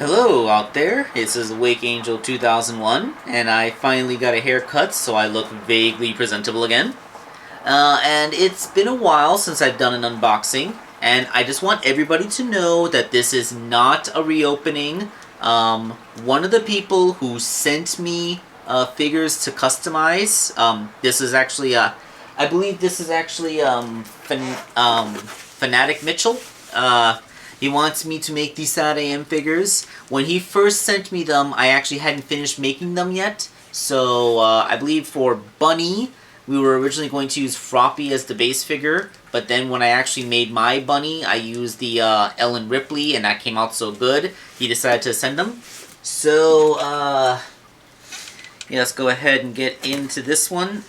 Hello out there, this is Awake Angel 2001, and I finally got a haircut so I look vaguely presentable again. And it's been a while since I've done an unboxing, and I just want everybody to know that this is not a reopening. One of the people who sent me figures to customize, this is actually, I believe this is actually Fanatic Mitchell. He wants me to make these Sad AM figures. When he first sent me them, I actually hadn't finished making them yet. So, I believe for Bunny, we were originally going to use Froppy as the base figure. But then when I actually made my Bunny, I used the Ellen Ripley, and that came out so good, he decided to send them. So, yeah, let's go ahead and get into this one.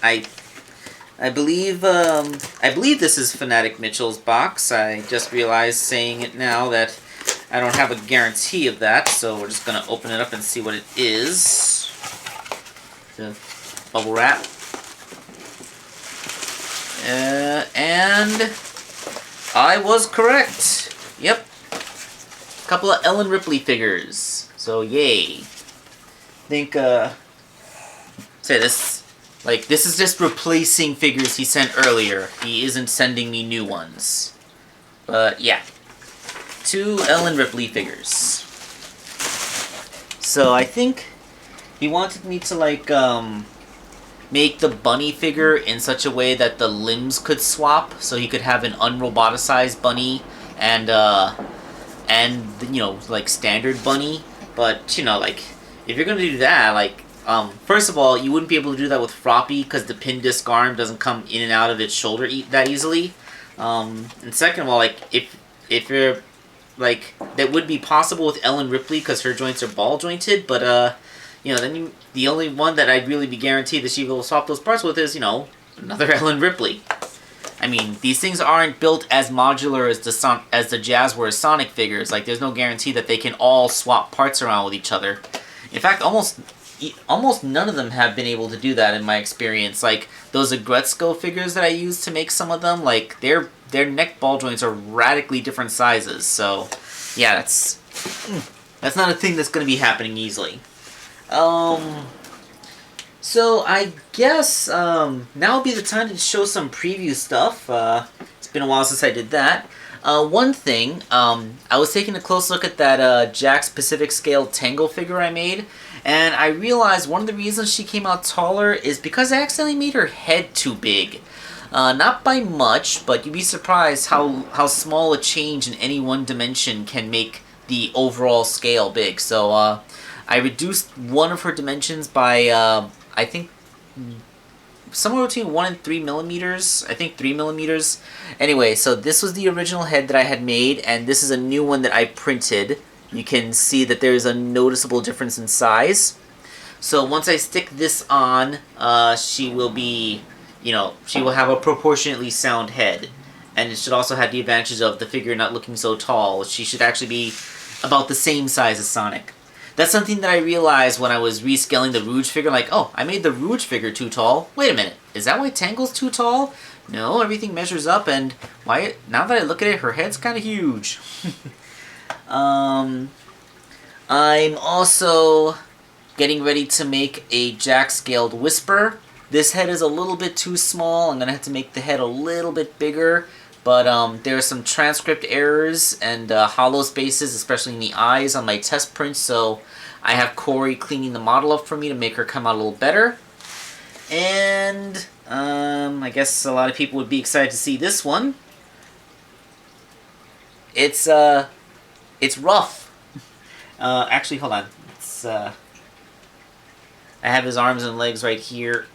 I believe this is Fanatic Mitchell's box. I just realized saying it now that I don't have a guarantee of that, so we're just gonna open it up and see what it is. The bubble wrap. And I was correct. Yep. A couple of Ellen Ripley figures. So yay. I think say this. Like, this is just replacing figures he sent earlier. He isn't sending me new ones. But, yeah. 2 Ellen Ripley figures. So, I think he wanted me to, like, make the Bunny figure in such a way that the limbs could swap, so he could have an unroboticized Bunny and you know, like, standard Bunny. But, you know, like, if you're gonna do that, like, first of all, you wouldn't be able to do that with Froppy because the pin disc arm doesn't come in and out of its shoulder that easily. And second of all, like, if you're, like, that would be possible with Ellen Ripley because her joints are ball jointed, but, you know, then the only one that I'd really be guaranteed that she will swap those parts with is, you know, another Ellen Ripley. I mean, these things aren't built as modular as the Jazzwares Sonic figures. Like, there's no guarantee that they can all swap parts around with each other. In fact, almost none of them have been able to do that in my experience. Like, those Agretzko figures that I used to make some of them, like, their neck ball joints are radically different sizes. So, yeah, that's not a thing that's going to be happening easily. So I guess now would be the time to show some preview stuff. It's been a while since I did that. One thing, I was taking a close look at that Jack's Pacific Scale Tangle figure I made, and I realized one of the reasons she came out taller is because I accidentally made her head too big. Not by much, but you'd be surprised how small a change in any one dimension can make the overall scale big. So I reduced one of her dimensions by, I think, somewhere between 1 and 3 millimeters. I think 3 millimeters. Anyway, so this was the original head that I had made, and this is a new one that I printed. You can see that there's a noticeable difference in size. So once I stick this on, she will be, you know, she will have a proportionately sound head. And it should also have the advantage of the figure not looking so tall. She should actually be about the same size as Sonic. That's something that I realized when I was rescaling the Rouge figure, like, oh, I made the Rouge figure too tall. Wait a minute, is that why Tangle's too tall? No, everything measures up, and why? Now that I look at it, her head's kind of huge. I'm also getting ready to make a Jack-scaled Whisper. This head is a little bit too small. I'm going to have to make the head a little bit bigger. But there are some transcript errors and hollow spaces, especially in the eyes, on my test prints, so I have Corey cleaning the model up for me to make her come out a little better. And I guess a lot of people would be excited to see this one. It's rough. Actually, hold on. I have his arms and legs right here.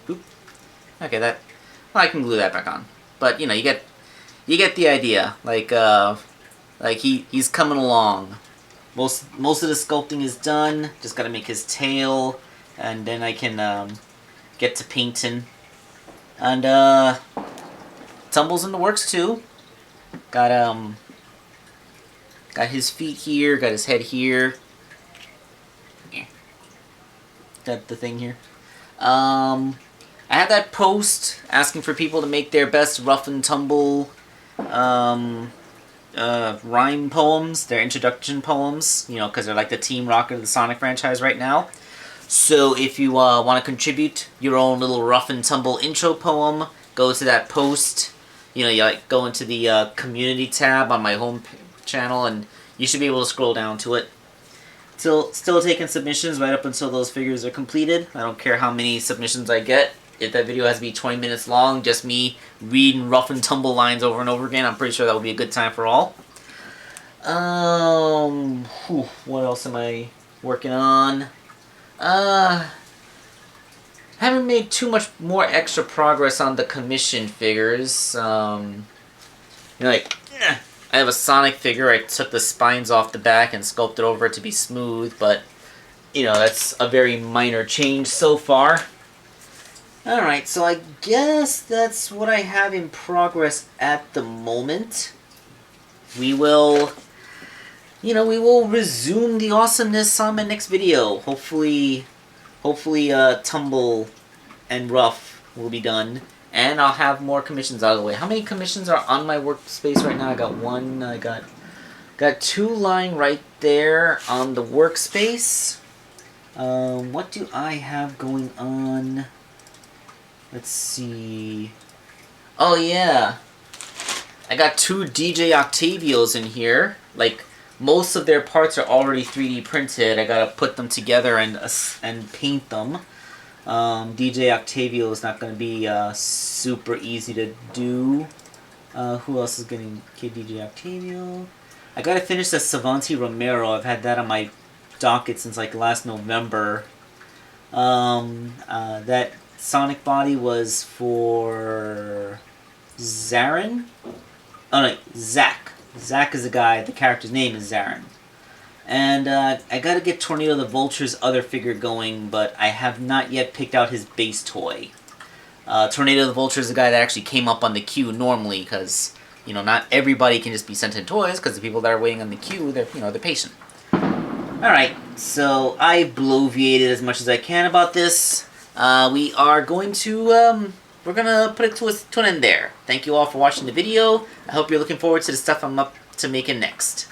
Oop. Okay, well, I can glue that back on. But you know, you get the idea. Like he's coming along. Most of the sculpting is done. Just gotta make his tail, and then I can get to painting. And Tumble's in the works too. Got his feet here. Got his head here. at the thing here. I had that post asking for people to make their best rough and tumble rhyme poems, their introduction poems, you know, because they're like the Team Rocket of the Sonic franchise right now. So if you want to contribute your own little rough and tumble intro poem, go to that post. You know, you like go into the community tab on my home channel, and you should be able to scroll down to it. Still taking submissions right up until those figures are completed. I don't care how many submissions I get. If that video has to be 20 minutes long, just me reading rough and tumble lines over and over again, I'm pretty sure that will be a good time for all. What else am I working on? Haven't made too much more extra progress on the commission figures. You know, like, I have a Sonic figure. I took the spines off the back and sculpted over it to be smooth, but, you know, that's a very minor change so far. Alright, so I guess that's what I have in progress at the moment. We will, you know, we will resume the awesomeness on my next video. Hopefully, Tumble and Rough will be done, and I'll have more commissions out of the way. How many commissions are on my workspace right now? I got one. I got two lying right there on the workspace. What do I have going on? Let's see. Oh yeah, I got two DJ Octavios in here. Like, most of their parts are already 3D printed. I gotta put them together and paint them. DJ Octavio is not gonna be super easy to do. Who else is getting DJ Octavio? I gotta finish the Savanti Romero. I've had that on my docket since like last November. That Sonic body was for Zarin? Oh no, Zack. Zack is the guy, the character's name is Zarin. And I gotta get Tornado the Vulture's other figure going, but I have not yet picked out his base toy. Tornado the Vulture is the guy that actually came up on the queue normally, because, you know, not everybody can just be sent in toys, because the people that are waiting on the queue, they're patient. Alright, so I bloviated as much as I can about this. We are going to, we're gonna put it to an end there. Thank you all for watching the video. I hope you're looking forward to the stuff I'm up to making next.